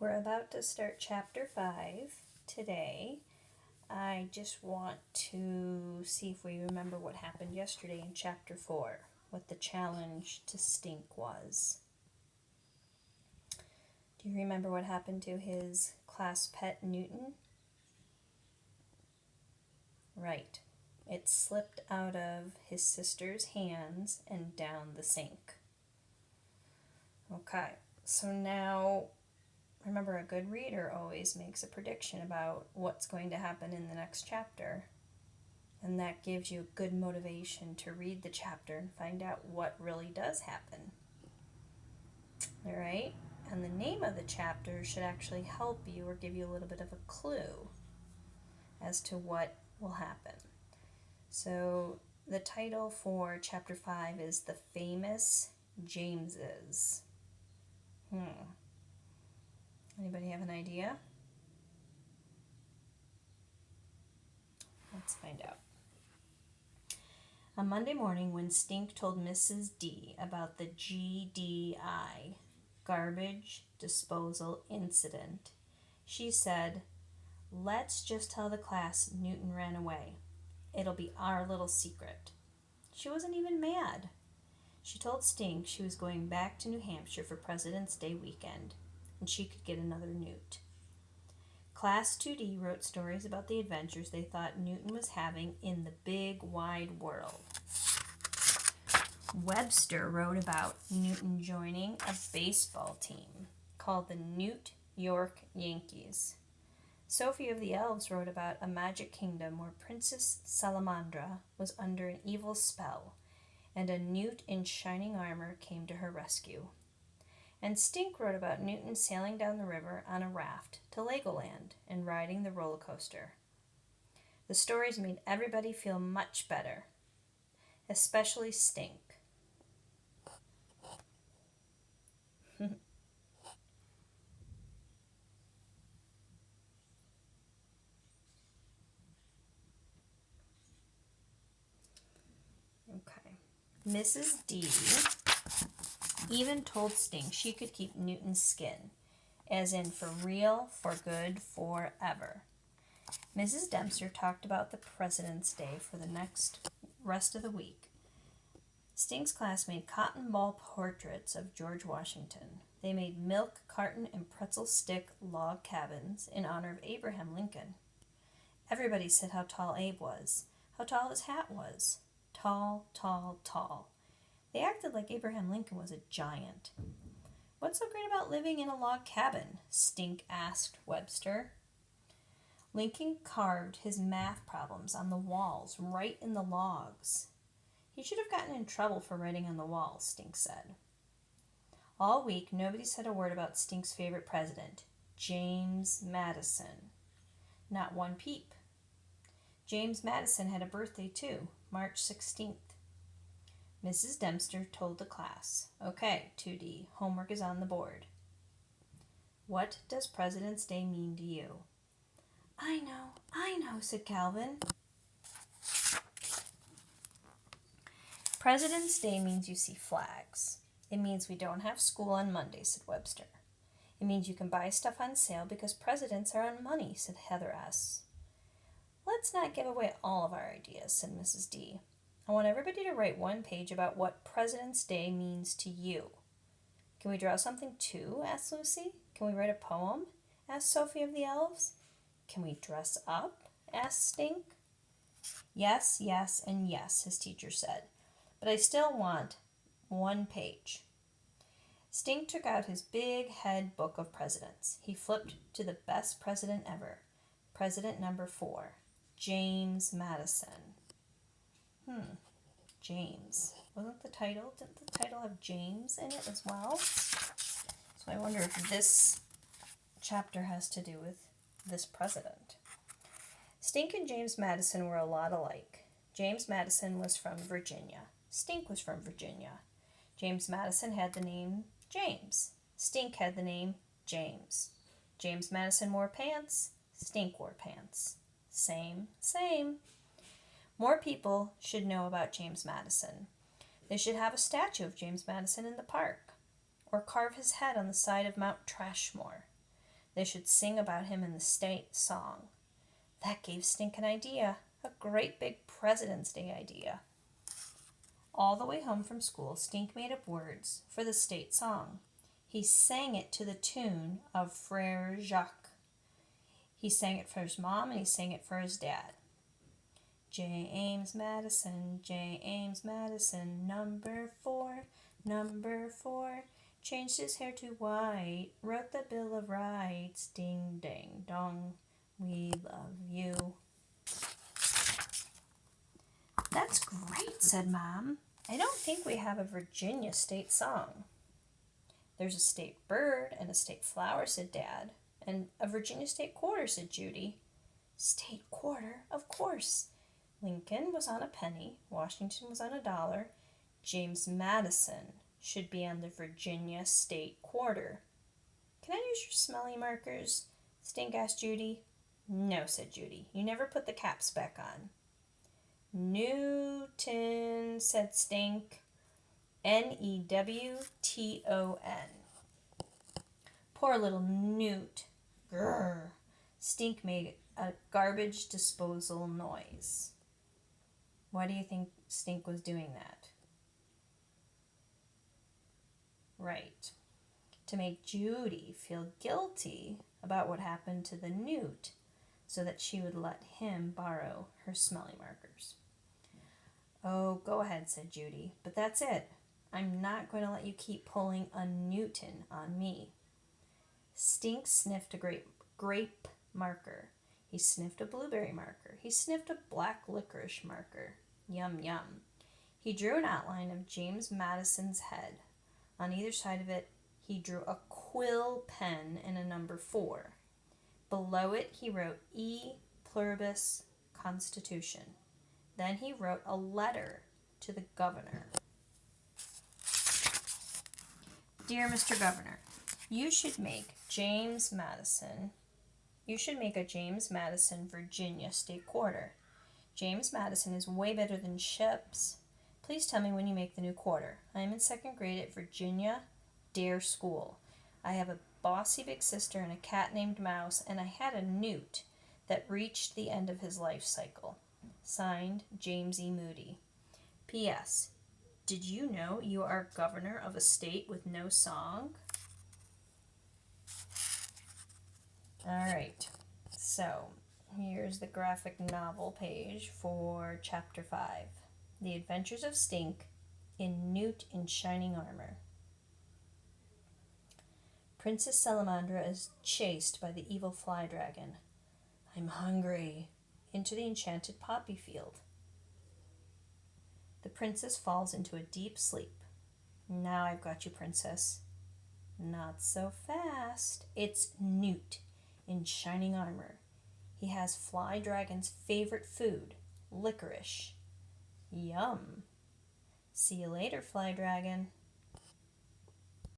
We're about to start chapter 5 today. I just want to see if we remember what happened yesterday in chapter 4, what the challenge to Stink was. Do you remember what happened to his class pet Newton? Right. It slipped out of his sister's hands and down the sink. Okay, so now remember, a good reader always makes a prediction about what's going to happen in the next chapter. And that gives you good motivation to read the chapter and find out what really does happen. All right? And the name of the chapter should actually help you or give you a little bit of a clue as to what will happen. So the title for chapter 5 is The Famous Jameses. Anybody have an idea? Let's find out. On Monday morning, when Stink told Mrs. D about the GDI, Garbage Disposal Incident, she said, "Let's just tell the class Newton ran away. It'll be our little secret." She wasn't even mad. She told Stink she was going back to New Hampshire for President's Day weekend, and she could get another Newt. Class 2D wrote stories about the adventures they thought Newton was having in the big wide world. Webster wrote about Newton joining a baseball team called the New York Yankees. Sophie of the Elves wrote about a magic kingdom where Princess Salamandra was under an evil spell, and a Newt in shining armor came to her rescue. And Stink wrote about Newton sailing down the river on a raft to Legoland and riding the roller coaster. The stories made everybody feel much better, especially Stink. Okay. Mrs. D even told Stink she could keep Newton's skin, as in for real, for good, forever. Mrs. Dempster talked about the President's Day for the rest of the week. Stink's class made cotton ball portraits of George Washington. They made milk carton and pretzel stick log cabins in honor of Abraham Lincoln. Everybody said how tall Abe was, how tall his hat was. Tall, tall, tall. They acted like Abraham Lincoln was a giant. "What's so great about living in a log cabin?" Stink asked Webster. Lincoln carved his math problems on the walls, right in the logs. He should have gotten in trouble for writing on the walls, Stink said. All week, nobody said a word about Stink's favorite president, James Madison. Not one peep. James Madison had a birthday too, March 16th. Mrs. Dempster told the class, "Okay, 2D, homework is on the board. What does President's Day mean to you?" I know, said Calvin. President's Day means you see flags. It means we don't have school on Monday, said Webster. It means you can buy stuff on sale because presidents are on money, said Heather S. Let's not give away all of our ideas, said Mrs. D. I want everybody to write one page about what President's Day means to you. Can we draw something too? Asked Lucy. Can we write a poem? Asked Sophie of the Elves. Can we dress up? Asked Stink. Yes, yes, and yes, his teacher said. But I still want one page. Stink took out his big head book of presidents. He flipped to the best president ever. President number 4, James Madison. James. Didn't the title have James in it as well? So I wonder if this chapter has to do with this president. Stink and James Madison were a lot alike. James Madison was from Virginia. Stink was from Virginia. James Madison had the name James. Stink had the name James. James Madison wore pants. Stink wore pants. Same, same. More people should know about James Madison. They should have a statue of James Madison in the park, or carve his head on the side of Mount Trashmore. They should sing about him in the state song. That gave Stink an idea, a great big President's Day idea. All the way home from school, Stink made up words for the state song. He sang it to the tune of Frere Jacques. He sang it for his mom and he sang it for his dad. James Madison, number 4, number 4, changed his hair to white, wrote the Bill of Rights, ding, ding, dong, we love you. That's great, said Mom. I don't think we have a Virginia state song. There's a state bird and a state flower, said Dad. And a Virginia state quarter, said Judy. State quarter, of course. Lincoln was on a penny, Washington was on $1. James Madison should be on the Virginia state quarter. Can I use your smelly markers? Stink asked Judy. No, said Judy. You never put the caps back on. Newton, said Stink. Newton. Poor little Newt. Grrr. Stink made a garbage disposal noise. Why do you think Stink was doing that? Right. To make Judy feel guilty about what happened to the Newt so that she would let him borrow her smelly markers. Oh, go ahead, said Judy, but that's it. I'm not going to let you keep pulling a Newton on me. Stink sniffed a grape marker. He sniffed a blueberry marker. He sniffed a black licorice marker. Yum, yum. He drew an outline of James Madison's head. On either side of it, he drew a quill pen and a number 4. Below it, he wrote E Pluribus Constitution. Then he wrote a letter to the governor. Dear Mr. Governor, you should make a James Madison, Virginia state quarter. James Madison is way better than Ships. Please tell me when you make the new quarter. I am in 2nd grade at Virginia Dare School. I have a bossy big sister and a cat named Mouse, and I had a newt that reached the end of his life cycle. Signed, James E. Moody. P.S. Did you know you are governor of a state with no song? Alright, so here's the graphic novel page for Chapter 5. The Adventures of Stink in Newt in Shining Armor. Princess Salamandra is chased by the evil fly dragon. I'm hungry. Into the enchanted poppy field. The princess falls into a deep sleep. Now I've got you, princess. Not so fast. It's Newt in shining armor. He has Fly Dragon's favorite food, licorice. Yum. See you later, Fly Dragon.